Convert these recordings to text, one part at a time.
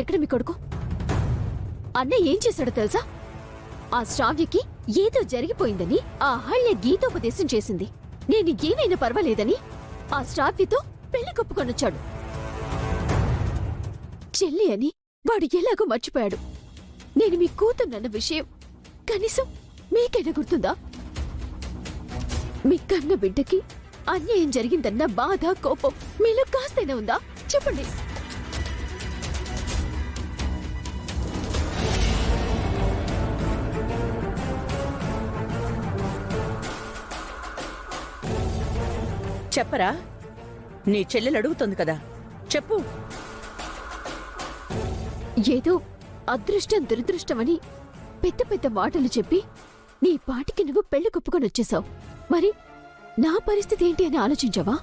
ఎక్కడ మీ కొడుకు? అన్నయ్య ఏం చేశాడో తెలుసా? ఆ శ్రావ్యకి ఏదో జరిగిపోయిందని ఆ అహల్య గీతోపదేశం చేసింది. నేను ఏమైనా పర్వాలేదని ఆ శ్రావ్యతో పెళ్లి కప్పుకొనొచ్చాడు. చెల్లి అని వాడు ఎలాగో మర్చిపోయాడు. నేను మీ కూతున్నన్న విషయం కనీసం మీకైనా గుర్తుందా? మీ కన్న బిడ్డకి అన్యాయం జరిగిందన్న బాధ, కోపం మీలో కాస్తైనా ఉందా? చెప్పండి. చెప్పరా? నీ చెల్లెలు అడుగుతుంది కదా, చెప్పు. ఏదో అదృష్టం దురదృష్టమని పెద్ద పెద్ద మాటలు చెప్పి నీ పాటికి నువ్వు పెళ్లి కుప్పుకొనొచ్చేశావు. మరి నా పరిస్థితి ఏంటి అని ఆలోచించావా?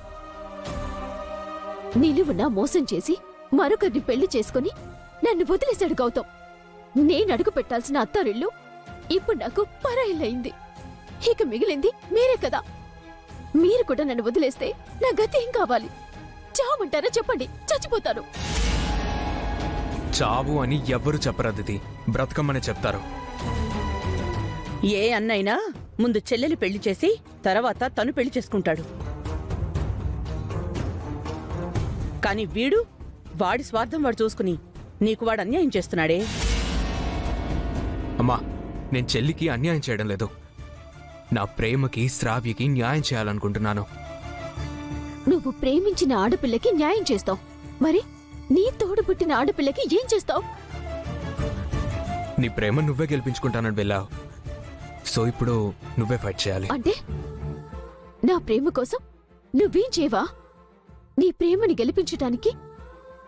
నిలువునా మోసం చేసి మరొకరిని పెళ్లి చేసుకుని నన్ను వదిలేశాడు గౌతమ్. నేను అడుగు పెట్టాల్సిన అత్తారిల్లు ఇప్పుడు నాకు పరాయిల్లయింది. ఇక మిగిలింది మీరే కదా. మీరు కూడా నన్ను వదిలేస్తే నా గతి ఏం కావాలి? చావమంటారా? చెప్పండి, చచ్చిపోతాను. చావు అని ఎవ్వరూ చెప్పరదితి, బ్రతకమ్మని చెప్తారు. ఏ అన్నైనా ముందు చెల్లెలి పెళ్లి చేసి తర్వాత తను పెళ్లి చేసుకుంటాడు. కాని వీడు వాడి స్వార్థం వాడు చూసుకుని నీకు వాడు అన్యాయం చేస్తున్నాడే. అమ్మా, నేను చెల్లికి అన్యాయం చేయడం లేదు. నా ప్రేమకి, శ్రావ్యకి న్యాయం చేయాలనుకుంటున్నాను. నువ్వు ప్రేమించిన ఆడపిల్లకి న్యాయం చేస్తావు, మరి నీ తోడు పుట్టిన ఆడపిల్లకి ఏం చేస్తావు? నీ ప్రేమ నువ్వే గెలిపించుకుంటానని వెళ్ళావు. సో ఇప్పుడు నువ్వే ఫైట్ చేయాలి. అంటే నా ప్రేమ కోసం నువ్వేం చేయవా? నీ ప్రేమని గెలిపించటానికి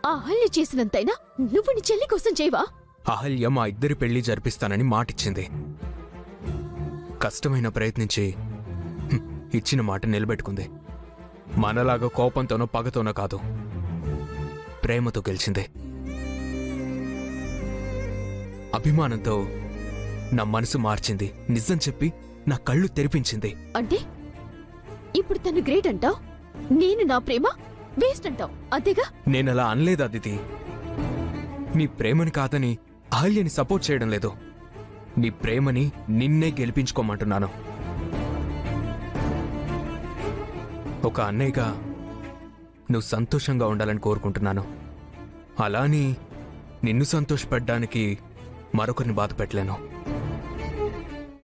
ఆ అహల్య చేసినంతైనా నువ్వు నీ చెల్లి కోసం చేయవా? అహల్య మా ఇద్దరి పెళ్లి జరిపిస్తానని మాటిచ్చింది. కష్టమైన ప్రయత్నించి ఇచ్చిన మాట నిలబెట్టుకుంది. మనలాగా కోపంతోనో పగతోనో కాదు, ప్రేమతో గెలిచింది. అభిమానంతో నా మనసు మార్చింది. నిజం చెప్పి నా కళ్ళు తెరిపించింది. అంటే ఇప్పుడు తను గ్రేట్ అంటావు, నేను నా ప్రేమ వేస్ట్ అంటావు, అంతేగా? నేనలా అనలేదు అదితి. నీ ప్రేమని కాదని అహల్యని సపోర్ట్ చేయడం లేదు. నీ ప్రేమని నిన్నే గెలిపించుకోమంటున్నాను. ఒక అన్నయ్యగా నువ్వు సంతోషంగా ఉండాలని కోరుకుంటున్నాను. అలాని నిన్ను సంతోషపెట్టడానికి మరొకరిని బాధ పెట్టలేను.